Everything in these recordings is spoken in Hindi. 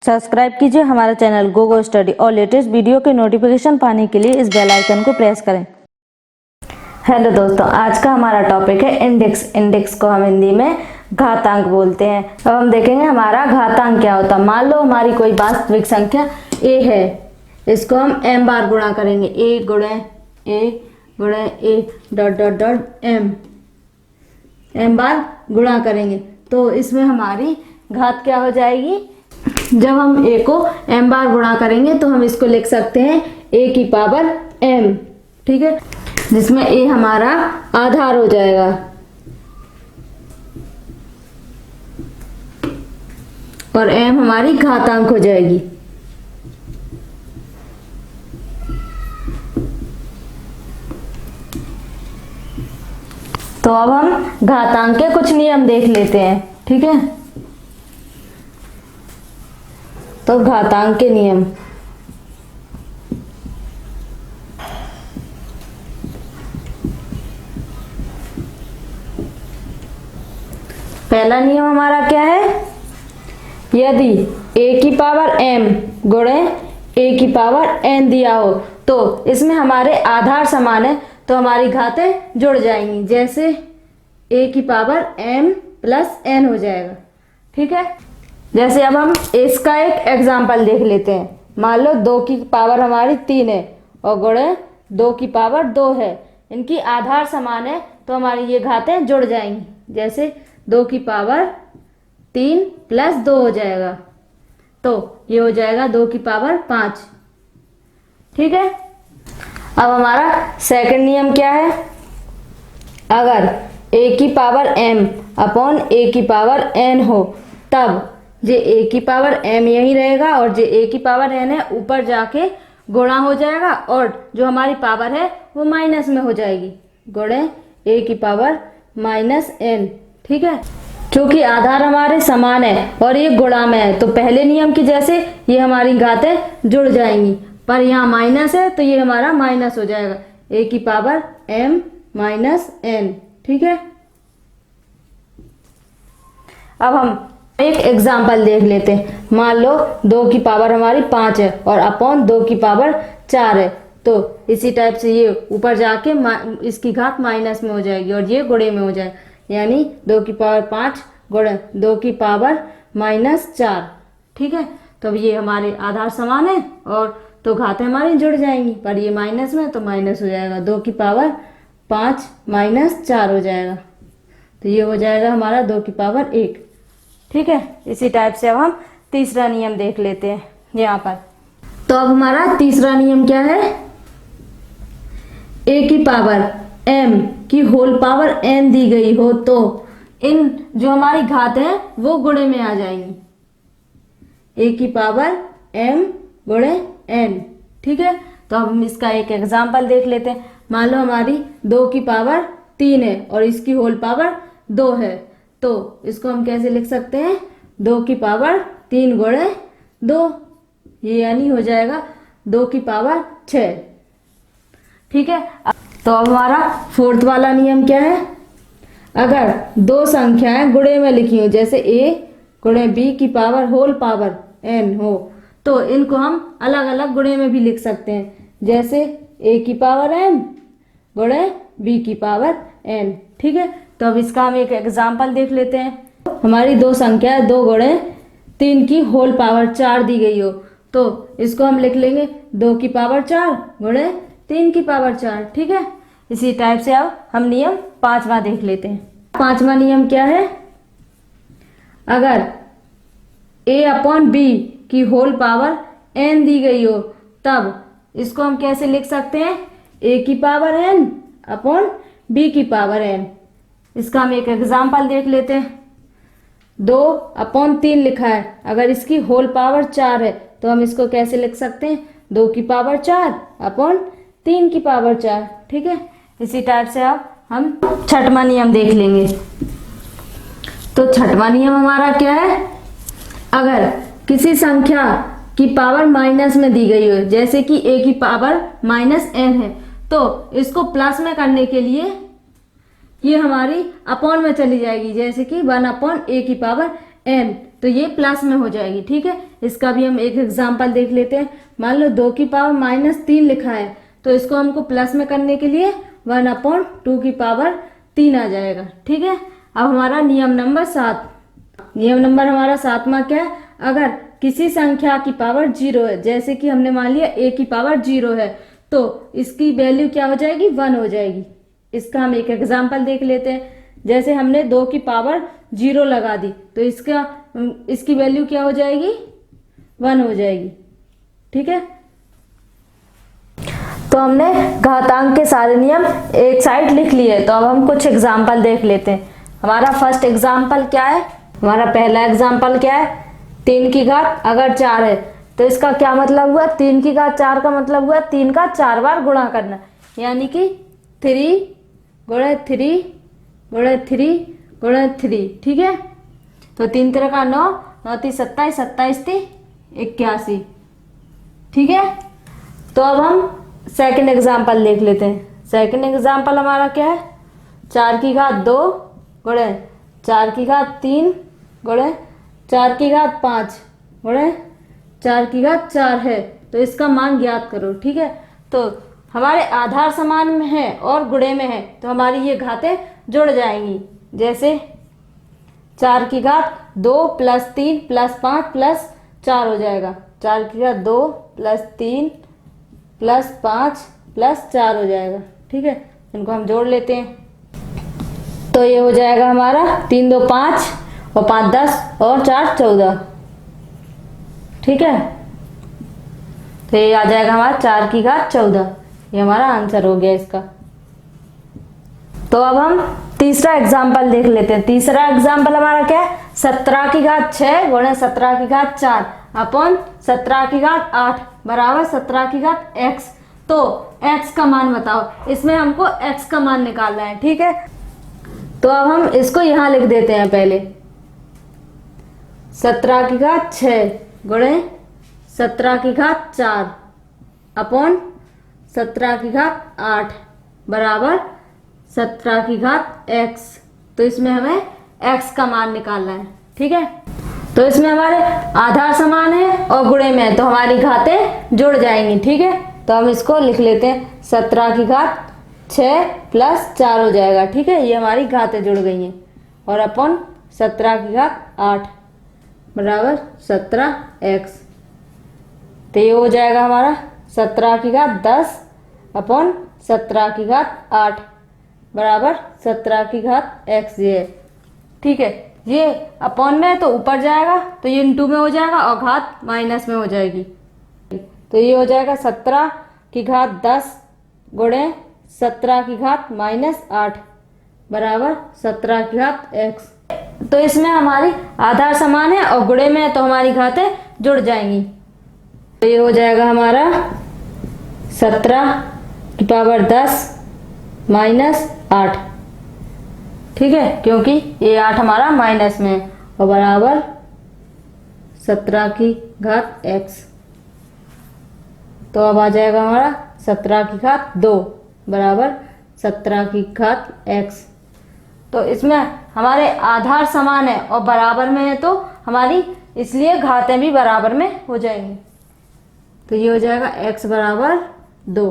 सब्सक्राइब कीजिए हमारा चैनल गो गो स्टडी और लेटेस्ट वीडियो के नोटिफिकेशन पाने के लिए इस बेल आइकन को प्रेस करें। हेलो दोस्तों, आज का हमारा टॉपिक है इंडेक्स। इंडेक्स को हम हिंदी में घातांक बोलते हैं। अब हम देखेंगे हमारा घातांक क्या होता है। मान लो हमारी कोई वास्तविक संख्या a है, इसको हम m बार गुणा करेंगे। a गुणे a dot dot dot m बार गुणा करेंगे तो इसमें हमारी घात क्या हो जाएगी। जब हम a को m बार गुणा करेंगे तो हम इसको लिख सकते हैं a की पावर m, ठीक है, जिसमें a हमारा आधार हो जाएगा और m हमारी घातांक हो जाएगी। तो अब हम घातांक के कुछ नियम देख लेते हैं, ठीक है। तो घातांक के नियम, पहला नियम हमारा क्या है, यदि a की पावर m गुणे a की पावर n दिया हो तो इसमें हमारे आधार समान है तो हमारी घातें जुड़ जाएंगी। जैसे a की पावर m प्लस n हो जाएगा, ठीक है। जैसे अब हम इसका एक एग्जाम्पल देख लेते हैं। मान लो 2 की पावर हमारी 3 है और गुणे 2 की पावर 2 है, इनकी आधार समान है तो हमारी ये घातें जुड़ जाएंगी। जैसे 2 की पावर 3 प्लस 2 हो जाएगा तो ये हो जाएगा 2 की पावर 5, ठीक है। अब हमारा सेकंड नियम क्या है, अगर a की पावर m अपॉन a की पावर n हो तब जे a की पावर m यही रहेगा और जे a की पावर n है ऊपर जाके गुणा हो जाएगा और जो हमारी पावर है वो माइनस में हो जाएगी, गुणे a की पावर माइनस n, ठीक है। क्योंकि आधार हमारे समान है और ये गुणा में है तो पहले नियम की जैसे ये हमारी घातें जुड़ जाएंगी, पर यहाँ माइनस है तो ये हमारा माइनस हो जाएगा, a की पावर m माइनस n, ठीक है। अब हम एक एग्जाम्पल देख लेते हैं। मान लो 2 की पावर हमारी 5 है और अपॉन 2 की पावर 4 है तो इसी टाइप से ये ऊपर जाके इसकी घात माइनस में हो जाएगी और ये गुणे में हो जाएगा, यानी 2 की पावर 5 गुणे 2 की पावर माइनस 4, ठीक है। तो अब ये हमारे आधार समान है और तो घातें हमारी जुड़ जाएंगी, पर ये माइनस में तो माइनस हो जाएगा, 2 की पावर 5 माइनस 4 हो जाएगा तो ये हो जाएगा हमारा 2 की पावर 1, ठीक है। इसी टाइप से अब हम तीसरा नियम देख लेते हैं यहाँ पर। तो अब हमारा तीसरा नियम क्या है, a की पावर m की होल पावर n दी गई हो तो इन जो हमारी घात है वो गुणे में आ जाएंगी, a की पावर m गुणे n, ठीक है। तो अब हम इसका एक एग्जाम्पल देख लेते हैं। मान लो हमारी 2 की पावर 3 है और इसकी होल पावर 2 है तो इसको हम कैसे लिख सकते हैं, 2 की पावर 3 गुणे 2, ये यानी हो जाएगा 2 की पावर 6, ठीक है। तो अब हमारा फोर्थ वाला नियम क्या है, अगर दो संख्याएं गुणे में लिखी हो जैसे a गुणे b की पावर होल पावर n हो तो इनको हम अलग अलग गुणे में भी लिख सकते हैं। जैसे a की पावर n गुणे b की पावर n, ठीक है। तो अब इसका हम एक एग्जाम्पल देख लेते हैं। हमारी दो संख्या 2 गुणे 3 की होल पावर 4 दी गई हो तो इसको हम लिख लेंगे 2 की पावर 4 गुणे 3 की पावर 4, ठीक है। इसी टाइप से अब हम नियम 5वां देख लेते हैं। 5वां नियम क्या है, अगर a अपॉन b की होल पावर n दी गई हो तब इसको हम कैसे लिख सकते हैं, a की पावर n अपॉन b की पावर n। इसका हम एक एग्जाम्पल देख लेते हैं। 2 अपॉन 3 लिखा है, अगर इसकी होल पावर 4 है तो हम इसको कैसे लिख सकते हैं, 2 की पावर 4 अपॉन 3 की पावर 4, ठीक है। इसी टाइप से अब हम छठवां नियम देख लेंगे। तो छठवां नियम हमारा क्या है, अगर किसी संख्या की पावर माइनस में दी गई हो जैसे कि a की पावर माइनस n है तो इसको प्लस में करने के लिए ये हमारी अपॉन में चली जाएगी, जैसे कि 1 अपॉन a की पावर n तो ये प्लस में हो जाएगी। ठीक है, इसका भी हम एक एग्जाम्पल देख लेते हैं। मान लो 2 की पावर -3 लिखा है, तो इसको हमको प्लस में करने के लिए 1/2 की पावर 3 आ जाएगा। ठीक है, अब हमारा नियम नंबर 7, नियम नंबर हमारा 7वां क्या है, अगर किसी संख्या की पावर 0 है, जैसे कि हमने मान लिया a की पावर 0 है, तो इसकी वैल्यू क्या हो जाएगी, 1 हो जाएगी। इसका हम एक एग्जाम्पल देख लेते हैं। जैसे हमने 2 की पावर 0 लगा दी, तो इसकी वैल्यू क्या हो जाएगी, 1 हो जाएगी। ठीक है, तो हमने घातांक के सारे नियम एक साइड लिख लिए। तो अब हम कुछ एग्जाम्पल देख लेते हैं। हमारा फर्स्ट एग्जाम्पल क्या है, हमारा पहला एग्जाम्पल क्या है, 3 की घात अगर 4 है, तो इसका क्या मतलब हुआ, 3 की घात 4 का मतलब हुआ 3 का 4 बार गुणा करना, यानी कि 3 गुणे 3 गुणे 3 गुणे 3। ठीक है, तो 3 3 का 9, 9 3 27, 27 3 81। ठीक है, तो अब हम सेकंड एग्जाम्पल देख लेते हैं। सेकंड एग्जाम्पल हमारा क्या है, 4 की घात 2 गुणे 4 की घात 3 गुणे 4 की घात 5 गुणे 4 की घात 4 है, तो इसका मान ज्ञात करो। ठीक है, तो हमारे आधार समान में है और गुणे में है, तो हमारी ये घातें जुड़ जाएंगी। जैसे 4 की घात 2 + 3 + 5 + 4 हो जाएगा। 4 की घात 2 + 3 + 5 + 4 हो जाएगा। ठीक है, इनको हम जोड़ लेते हैं, तो ये हो जाएगा हमारा 3 2 5 और 5 10 और 4 14। ठीक है, तो ये आ जाएगा हमारा 4 की घात 14। ये हमारा आंसर हो गया इसका। तो अब हम तीसरा एग्जाम्पल देख लेते हैं। तीसरा एग्जाम्पल हमारा क्या है, 17 की घात 6 गुणे 17 की घात 4 अपॉन 17 की घात 8 बराबर 17 की घात x। तो x का मान बताओ, इसमें हमको x का मान निकालना है। ठीक है, तो अब हम इसको यहां लिख देते हैं। पहले 17 की घात 6 गुणे 17 की घात 4 अपॉन 17 की घात 8 बराबर 17 की घात x। तो इसमें हमें x का मान निकालना है। ठीक है, तो इसमें हमारे आधार समान है और गुणे में है, तो हमारी घातें जुड़ जाएंगी। ठीक है, तो हम इसको लिख लेते हैं, 17 की घात 6 + 4 हो जाएगा। ठीक है, ये हमारी घातें जुड़ गई हैं, और अपॉन 17 की घात 8 बराबर 17x। तो ये हो जाएगा हमारा 17 की घात 10 अपॉन 17 की घात 8 बराबर 17 की घात x। ये ठीक है, ये अपॉन में है तो ऊपर जाएगा, तो ये इंटू में हो जाएगा और घात माइनस में हो जाएगी। तो ये हो जाएगा 17 की घात 10 गुणे 17 की घात -8 बराबर 17 की घात x। तो इसमें हमारी आधार समान है और गुणे में है, तो हमारी घातें जुड़ जाएंगी। तो ये हो जाएगा हमारा 17 की पावर 10 -8। ठीक है, क्योंकि ये 8 हमारा माइनस में है, और बराबर 17 की घात x। तो अब आ जाएगा हमारा 17 की घात 2 बराबर 17 की घात x। तो इसमें हमारे आधार समान है और बराबर में है, तो हमारी इसलिए घातें भी बराबर में हो जाएंगी। तो ये हो जाएगा x बराबर 2,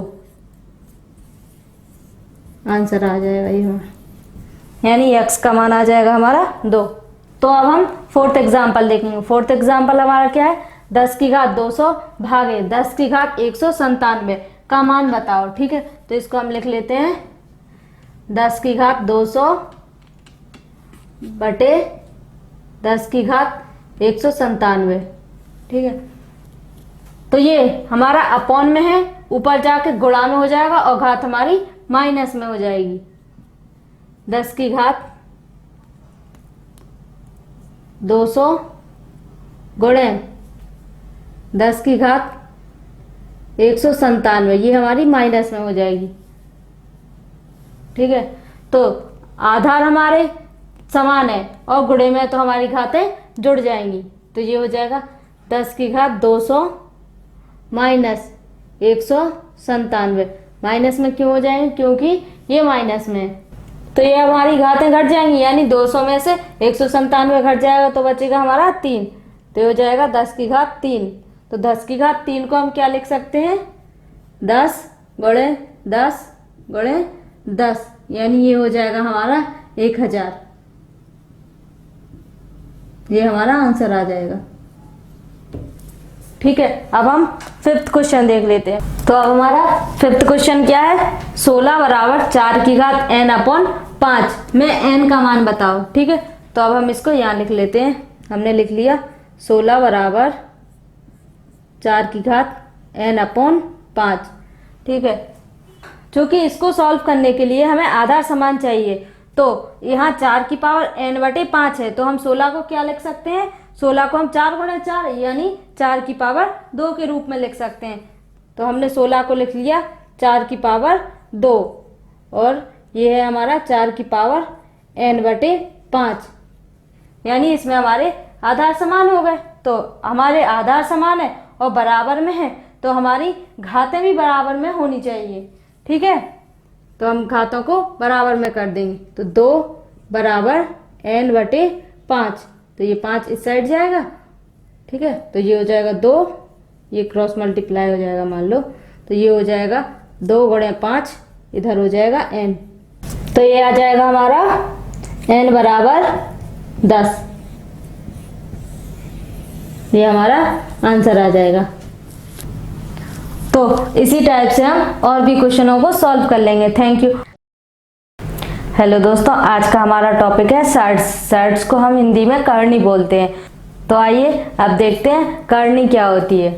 आंसर आ जाएगा ये हमारा, यानी x का मान आ जाएगा हमारा 2। तो अब हम फोर्थ एग्जाम्पल देखेंगे। फोर्थ एग्जाम्पल हमारा क्या है, 10 की घात 200 भागे 10 की घात 197 का मान बताओ। ठीक है, तो इसको हम लिख लेते हैं, 10 की घात 200 बटे 10 की घात 197। ठीक है, तो ये हमारा अपॉन में है, ऊपर जाके गुणा में हो जाएगा और घात हमारी माइनस में हो जाएगी। 10 की घात 200 गुणे 10 की घात 197, ये हमारी माइनस में हो जाएगी। ठीक है, तो आधार हमारे समान है और गुणे में, तो हमारी घातें जुड़ जाएंगी। तो ये हो जाएगा 10 की घात 200 माइनस 197। माइनस में क्यों हो जाएंगे, क्योंकि ये माइनस में है। तो ये हमारी घातें घट जाएंगी, यानी 200 में से 197 घट जाएगा तो बचेगा हमारा 3, तो ये हो जाएगा 10 की घात 3। तो 10 की घात 3 को हम क्या लिख सकते हैं, 10 गुणे 10 गुणे 10, यानी ये हो जाएगा हमारा 1000। ये हमारा आंसर आ जाएगा। ठीक है, अब हम फिफ्थ क्वेश्चन देख लेते हैं। तो अब हमारा फिफ्थ क्वेश्चन क्या है, 16 बराबर 4 की घात n अपॉन 5 में n का मान बताओ। ठीक है, तो अब हम इसको यहाँ लिख लेते हैं। हमने लिख लिया 16 बराबर 4 की घात n अपॉन 5। ठीक है, क्योंकि इसको सॉल्व करने के लिए हमें आधार समान चाहिए, तो यहाँ 4 की पावर n बटे 5 है, तो हम 16 को क्या लिख सकते हैं, 16 को हम 4 गुणे 4 यानी 4 की पावर 2 के रूप में लिख सकते हैं। तो हमने 16 को लिख लिया 4 की पावर 2, और ये है हमारा 4 की पावर n बटे 5, यानी इसमें हमारे आधार समान हो गए। तो हमारे आधार समान है और बराबर में है, तो हमारी घातें भी बराबर में होनी चाहिए। ठीक है, तो हम घातों को बराबर में कर देंगे। तो 2 बराबर n बटे 5, तो ये 5 इस साइड जाएगा। ठीक है, तो ये हो जाएगा 2, ये क्रॉस मल्टीप्लाई हो जाएगा मान लो, तो ये हो जाएगा 2 गुणे 5, इधर हो जाएगा n, तो ये आ जाएगा हमारा n बराबर 10। ये हमारा आंसर आ जाएगा। तो इसी टाइप से हम और भी क्वेश्चनों को सॉल्व कर लेंगे। Thank you. हेलो दोस्तों, आज का हमारा टॉपिक है सर्ट्स। सर्ट्स को हम हिंदी में करनी बोलते हैं। तो आइए अब देखते हैं करनी क्या होती है।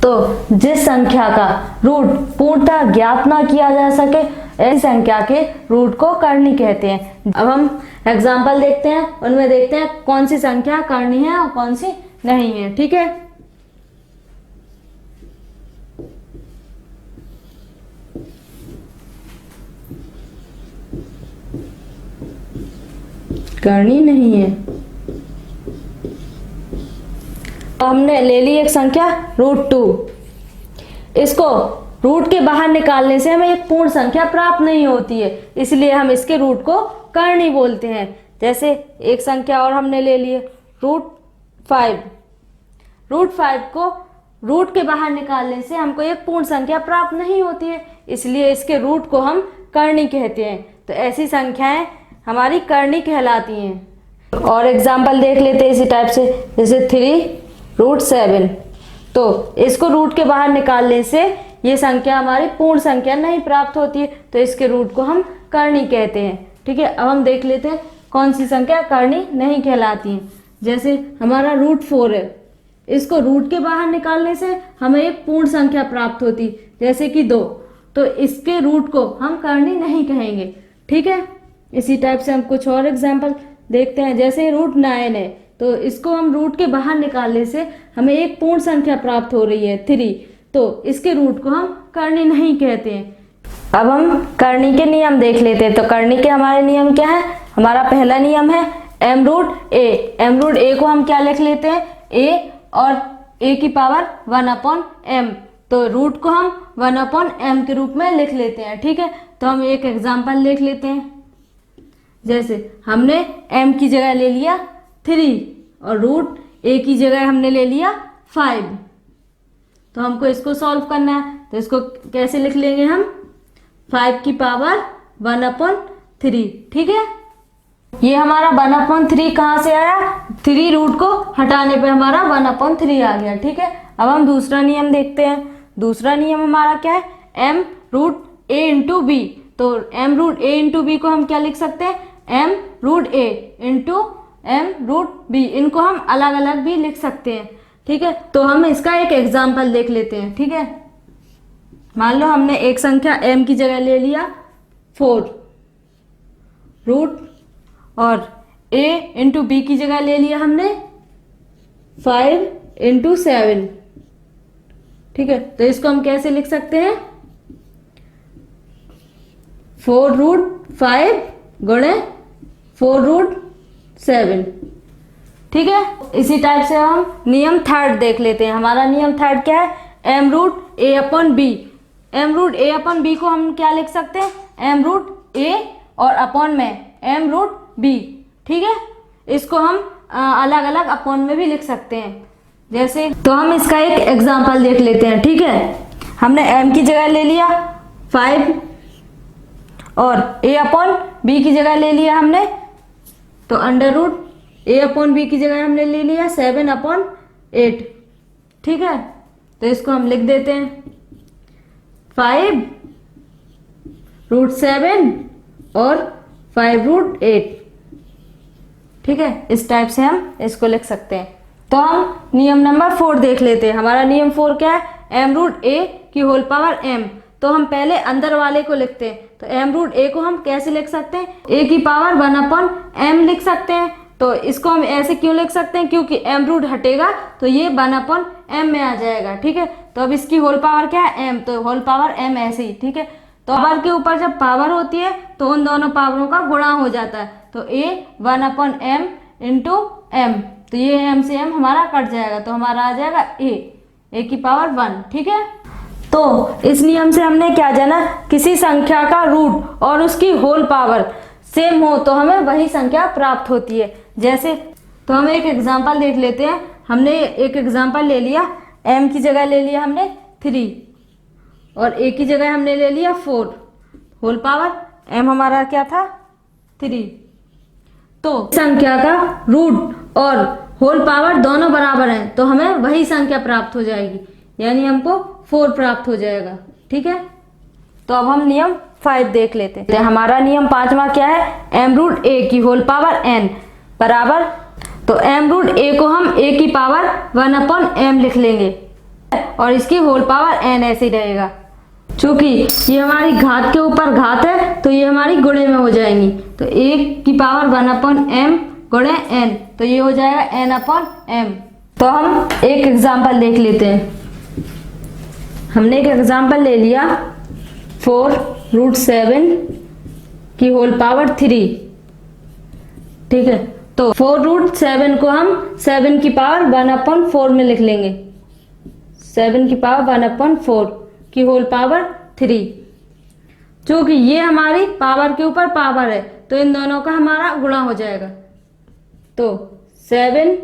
तो जिस संख्या का रूट पूर्णतः ज्ञात ना किया जा सके, ऐसी संख्या के रूट को करनी कहते हैं। अब हम एग्जाम्पल देखते हैं, उनमें देखते हैं कौन सी संख्या करनी है और कौन सी नहीं है। ठीक है, करनी नहीं है। तो हमने ले ली एक संख्या √2। इसको रूट के बाहर निकालने से हमें एक पूर्ण संख्या प्राप्त नहीं होती है, इसलिए हम इसके रूट को करनी बोलते हैं। जैसे एक संख्या और हमने ले ली √5। √5 को रूट के बाहर निकालने से हमको एक पूर्ण संख्या प्राप्त नहीं होती है, इसलिए इसके रूट को हम करनी कहते हैं। तो ऐसी संख्याएं हमारी करनी कहलाती हैं। और एग्जाम्पल देख लेते हैं इसी टाइप से, जैसे 3√7। तो इसको रूट के बाहर निकालने से ये संख्या हमारी पूर्ण संख्या नहीं प्राप्त होती है, तो इसके रूट को हम करनी कहते हैं। ठीक है, अब हम देख लेते हैं कौन सी संख्या करनी नहीं कहलाती है। जैसे हमारा √4 है, इसको रूट के बाहर निकालने से हमें एक पूर्ण संख्या प्राप्त होती, जैसे कि 2, तो इसके रूट को हम करनी नहीं कहेंगे। ठीक है, इसी टाइप से हम कुछ और एग्जाम्पल देखते हैं। जैसे √9 है, तो इसको हम रूट के बाहर निकालने से हमें एक पूर्ण संख्या प्राप्त हो रही है 3, तो इसके रूट को हम करनी नहीं कहते हैं। अब हम करनी के नियम देख लेते हैं। तो करनी के हमारे नियम क्या है, हमारा पहला नियम है m√a। m√a को हम क्या लिख लेते हैं, a, और a की पावर 1/m, तो रूट को हम 1/m के रूप में लिख लेते हैं। ठीक है, तो हम एक एग्जाम्पल देख लेते हैं। जैसे हमने m की जगह ले लिया 3 और √a की जगह हमने ले लिया 5, तो हमको इसको सॉल्व करना है। तो इसको कैसे लिख लेंगे हम, 5 की पावर 1/3। ठीक है, ये हमारा 1/3 कहाँ से आया, 3 रूट को हटाने पे हमारा 1/3 आ गया। ठीक है, अब हम दूसरा नियम देखते हैं। दूसरा नियम हमारा क्या है, m√a इंटू b। तो m√a इंटू b को हम क्या लिख सकते हैं, m√a इंटू m√b। इनको हम अलग अलग भी लिख सकते हैं। ठीक है, तो हम इसका एक एग्जाम्पल देख लेते हैं। ठीक है, मान लो हमने एक संख्या m की जगह ले लिया 4 रूट, और a इंटू b की जगह ले लिया हमने 5 इंटू 7। ठीक है, तो इसको हम कैसे लिख सकते हैं, 4√5 गुणे 4√7। ठीक है। इसी टाइप से हम नियम थर्ड देख लेते हैं। हमारा नियम थर्ड क्या है, एम रूट ए अपॉन बी। एम रूट ए अपॉन बी को हम क्या लिख सकते हैं, एम रूट ए और अपॉन में एम रूट बी। ठीक है, इसको हम अलग अलग अपॉन में भी लिख सकते हैं। जैसे तो हम इसका एक एग्जांपल देख लेते हैं। ठीक है, हमने m की जगह ले लिया 5 और a अपॉन b की जगह ले लिया हमने, तो under root a upon b की जगह हमने ले लिया 7 अपॉन 8। ठीक है, तो इसको हम लिख देते हैं 5 रूट 7 और 5 रूट 8। ठीक है, इस टाइप से हम इसको लिख सकते हैं। तो हम नियम नंबर 4 देख लेते हैं। हमारा नियम 4 क्या है, एम रूट ए की होल पावर m। तो हम पहले अंदर वाले को लिखते हैं। तो एम रूट ए को हम कैसे लिख सकते हैं, a की पावर 1 अपॉन m लिख सकते हैं। तो इसको हम ऐसे क्यों लिख सकते हैं, क्योंकि m रूट हटेगा तो ये 1 अपॉन m में आ जाएगा। ठीक है, तो अब इसकी होल पावर क्या है, m, तो होल पावर m ऐसे ही। ठीक है, तो पावर के ऊपर जब पावर होती है तो उन दोनों पावरों का गुणा हो जाता है। तो a 1 upon m into m, तो ये m से m हमारा कट जाएगा, तो हमारा आ जाएगा a की पावर 1। ठीक है, तो इस नियम से हमने क्या जाना, किसी संख्या का रूट और उसकी होल पावर सेम हो तो हमें वही संख्या प्राप्त होती है। जैसे तो हम एक एग्जांपल देख लेते हैं। हमने एक एग्जांपल ले लिया, m की जगह ले लिया हमने 3 और a की जगह हमने ले लिया 4, होल पावर m हमारा क्या था 3। तो संख्या का रूट और होल पावर दोनों बराबर हैं तो हमें वही संख्या प्राप्त हो जाएगी, यानी हमको 4 प्राप्त हो जाएगा। ठीक है, तो अब हम नियम 5 देख लेते हैं। हमारा नियम 5वां क्या है, एम रूट ए की होल पावर n बराबर, तो एम रूट ए को हम a की पावर 1 अपॉन m लिख लेंगे और इसकी होल पावर n ऐसे ही रहेगा। चूंकि ये हमारी घात के ऊपर घात है तो ये हमारी गुणे में हो जाएंगी, तो a की पावर 1 अपॉन m गुणे n, तो ये हो जाएगा n अपॉन m। तो हम एक एग्जाम्पल देख लेते हैं। हमने एक एग्जाम्पल ले लिया 4 रूट 7 की होल पावर 3। ठीक है, तो 4 रूट 7 को हम 7 की पावर 1 अपॉन 4 में लिख लेंगे, 7 की पावर 1 अपॉन 4 की होल पावर 3। क्योंकि ये हमारी पावर के ऊपर पावर है तो इन दोनों का हमारा गुणा हो जाएगा, तो 7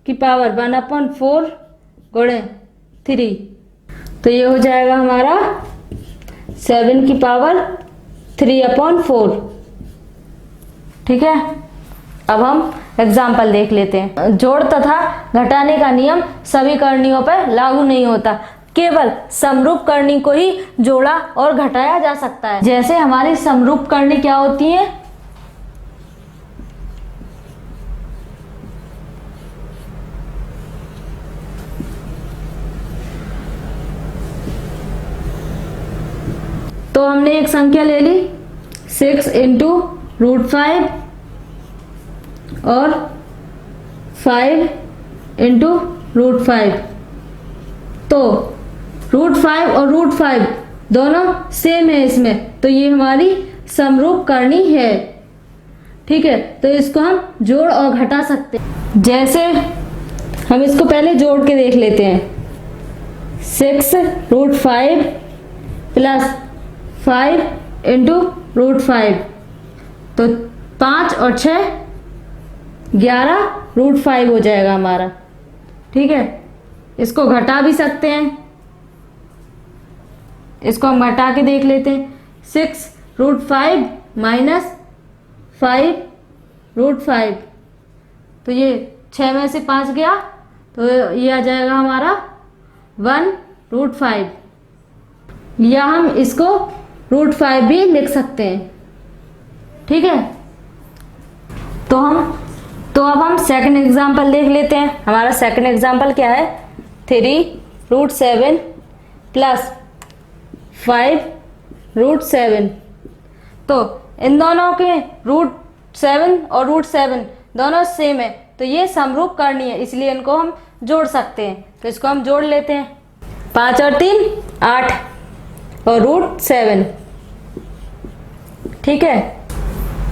की पावर 1 अपॉन 4 गुणे 3, तो ये हो जाएगा हमारा 7 की पावर 3 अपॉन 4। ठीक है, अब हम एग्जाम्पल देख लेते हैं। जोड़ तथा घटाने का नियम सभी करणियों पर लागू नहीं होता, केवल समरूप करनी को ही जोड़ा और घटाया जा सकता है। जैसे हमारी समरूप करनी क्या होती है, तो हमने एक संख्या ले ली 6 इंटू रूट 5 और 5 इंटू रूट 5, तो रूट 5 और रूट 5 दोनों सेम है इसमें, तो ये हमारी समरूप करनी है। ठीक है, तो इसको हम जोड़ और घटा सकते हैं। जैसे हम इसको पहले जोड़ के देख लेते हैं, 6 रूट 5 प्लस 5 इंटू रूट 5, तो 5 और 6 11 रूट 5 हो जाएगा हमारा। ठीक है, इसको घटा भी सकते हैं, इसको हम घटा के देख लेते हैं। 6 रूट 5 माइनस 5 रूट 5, तो ये 6 में से 5 गया तो ये आ जाएगा हमारा 1 रूट 5, या हम इसको रूट 5 भी लिख सकते हैं। ठीक है, तो अब हम सेकंड एग्जांपल देख लेते हैं। हमारा सेकंड एग्जांपल क्या है, 3 रूट 7 प्लस 5 रूट 7, तो इन दोनों के रूट 7 और रूट 7 दोनों सेम है तो ये समरूप करनी है, इसलिए इनको हम जोड़ सकते हैं। तो इसको हम जोड़ लेते हैं, 5 और 3 8 और रूट 7। ठीक है,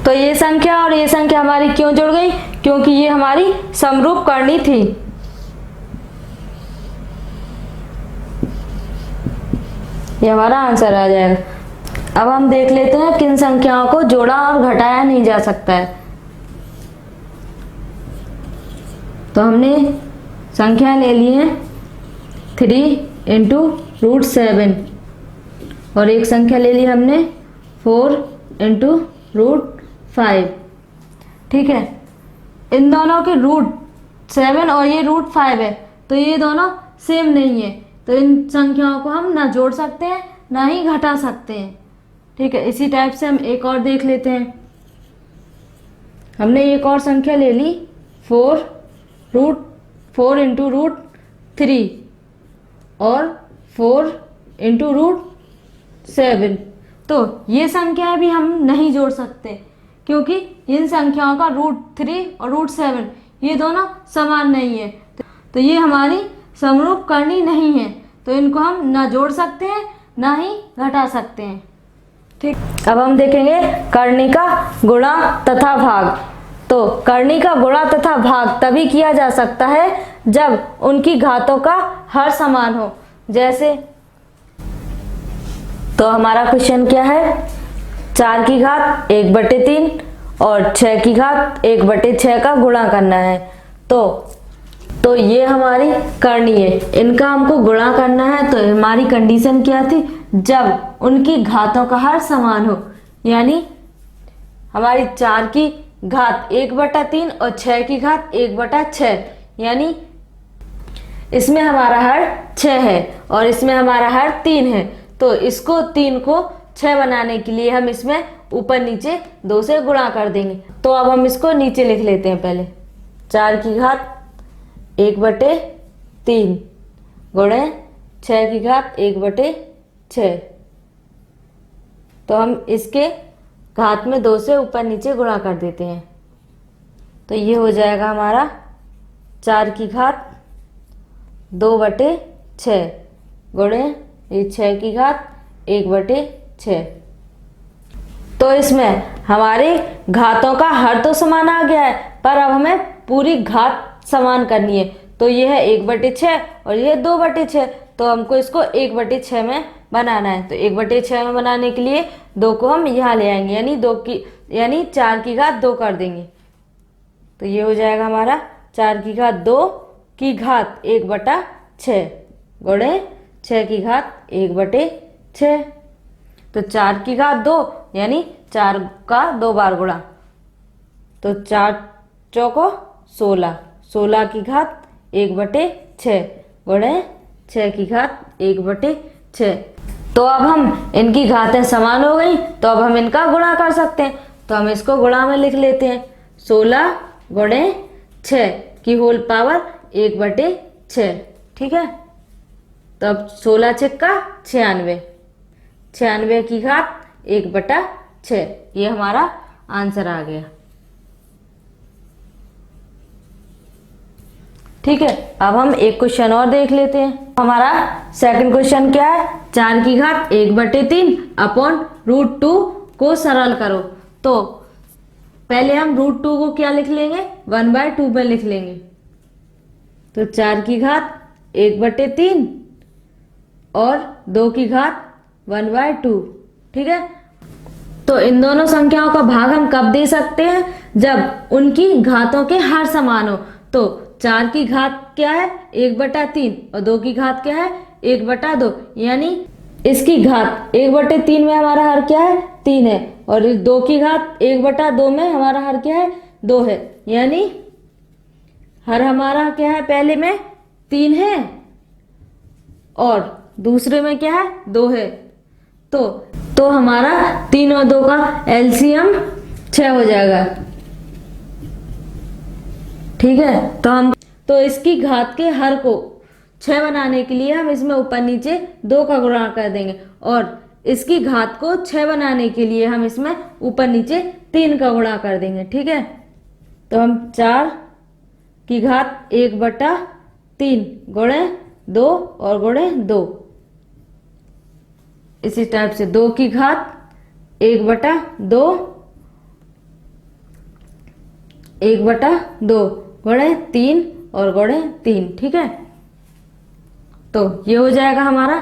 तो ये संख्या और ये संख्या हमारी क्यों जुड़ गई, क्योंकि ये हमारी समरूप करनी थी। ये हमारा आंसर आ जाएगा। अब हम देख लेते हैं किन संख्याओं को जोड़ा और घटाया नहीं जा सकता है। तो हमने संख्या ले ली है 3 इंटू रूट 7 और एक संख्या ले ली हमने 4 इंटू रूट 5। ठीक है, इन दोनों के रूट 7 और ये रूट 5 है, तो ये दोनों सेम नहीं है, तो इन संख्याओं को हम ना जोड़ सकते हैं ना ही घटा सकते हैं। ठीक है, इसी टाइप से हम एक और देख लेते हैं। हमने एक और संख्या ले ली 4 इंटू रूट 3 और 4 इंटू रूट 7। तो ये संख्या भी हम नहीं जोड़ सकते क्योंकि इन संख्याओं का रूट 3 और रूट 7 ये दोनों समान नहीं है, तो ये हमारी समरूप करनी नहीं है, तो इनको हम ना जोड़ सकते हैं ना ही घटा सकते हैं। ठीक, अब हम देखेंगे करनी का गुणा तथा भाग। तो करनी का गुणा तथा भाग तभी किया जा सकता है जब उनकी घातों का हर समान हो। जैसे तो हमारा क्वेश्चन क्या है, 4 की घात 1/3 और 6 की घात 1/6 का गुणा करना है। तो ये हमारी करनी है, इनका हमको गुणा करना है। तो हमारी कंडीशन क्या थी, जब उनकी घातों का हर समान हो, यानी हमारी 4 की घात 1/3 और 6 की घात 1/6, यानी इसमें हमारा हर 6 है और इसमें हमारा हर 3 है। तो इसको 3 को 6 बनाने के लिए हम इसमें ऊपर नीचे 2 से गुणा कर देंगे। तो अब हम इसको नीचे लिख लेते हैं। पहले 4 की घात 1/3 गुणे 6 की घात 1/6। तो हम इसके घात में 2 से ऊपर नीचे गुणा कर देते हैं। तो ये हो जाएगा हमारा 4 की घात 2/6 गुणे ये 6 की घात 1/6। तो इसमें हमारी घातों का हर तो समान आ गया है, पर अब हमें पूरी घात समान करनी है। तो ये है 1/6 और ये 2/6, तो हमको इसको 1/6 में बनाना है। तो 1/6 में बनाने के लिए 2 को हम यहाँ ले आएंगे, यानी 4 की घात 2 कर देंगे। तो ये हो जाएगा हमारा 4 की घात 2 की घात 1/6 गुणे 6 की घात 1/6। तो 4 की घात 2 यानी 4 का 2 बार गुणा, तो 4 चौको 16, 16 की घात 1/6 गुणे 6 की घात 1/6। तो अब हम इनकी घातें समान हो गई, तो अब हम इनका गुणा कर सकते हैं। तो हम इसको गुणा में लिख लेते हैं, 16 गुणे 6 की होल पावर 1/6। ठीक है, तो अब 16 छक्का 96, 96 की घात 1/6। ये हमारा आंसर आ गया। ठीक है, अब हम एक क्वेश्चन और देख लेते हैं। हमारा सेकंड क्वेश्चन क्या है, 4 की घात 1/3 अपॉन रूट 2 को सरल करो। तो पहले हम रूट 2 को क्या लिख लेंगे, 1/2 में लिख लेंगे। तो 4 की घात 1/3 और 2 की घात 1/2। ठीक है, तो इन दोनों संख्याओं का भाग हम कब दे सकते हैं, जब उनकी घातों के हर समान हो। तो 4 की घात क्या है 1/3 और 2 की घात क्या है 1/2, यानी इसकी घात 1/3 में हमारा हर क्या है 3 है, और 2 की घात 1/2 में हमारा हर क्या है 2 है, यानी हर हमारा क्या है, पहले में 3 है और दूसरे में क्या है 2 है। तो हमारा 3 और 2 का एलसीएम 6 हो जाएगा। ठीक है, तो इसकी घात के हर को 6 बनाने के लिए हम इसमें ऊपर नीचे 2 का गुणा कर देंगे, और इसकी घात को 6 बनाने के लिए हम इसमें ऊपर नीचे 3 का गुणा कर देंगे। ठीक है, तो हम 4 की घात 1/3 गुणे 2 और गुणे 2, इसी टाइप से 2 की घात 1/2 1/2 गुणे 3 और गुणे 3, ठीक है। तो ये हो जाएगा हमारा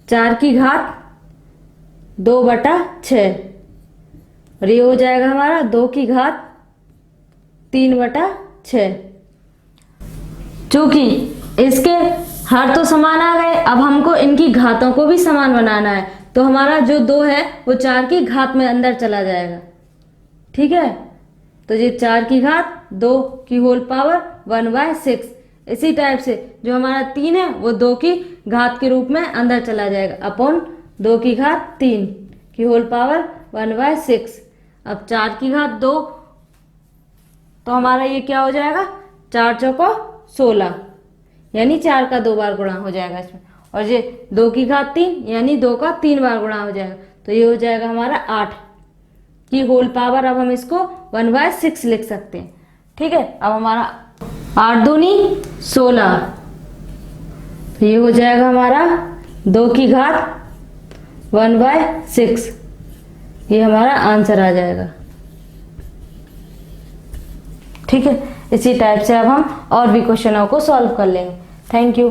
4 की घात 2/6 और ये हो जाएगा हमारा 2 की घात 3/6। चूंकि इसके हर तो समान आ गए, अब हमको इनकी घातों को भी समान बनाना है, तो हमारा जो 2 है वो 4 की घात में अंदर चला जाएगा, ठीक है। तो ये 4 की घात 2 की होल पावर 1/6। इसी टाइप से जो हमारा 3 है वो 2 की घात के रूप में अंदर चला जाएगा अपॉन 2 की घात 3 की होल पावर 1/6। अब 4 की घात 2, तो हमारा ये क्या हो जाएगा, 4 चौको 16, यानी 4 का 2 बार गुणा हो जाएगा इसमें, और ये 2 की घात 3 यानी 2 का 3 बार गुणा हो जाएगा, तो ये हो जाएगा हमारा 8 की होल पावर। अब हम इसको 1/6 लिख सकते हैं, ठीक है। अब हमारा 8 दूनी 16, तो ये हो जाएगा हमारा 2 की घात 1/6, ये हमारा आंसर आ जाएगा, ठीक है। इसी टाइप से अब हम और भी क्वेश्चनों को सॉल्व कर लेंगे। Thank you.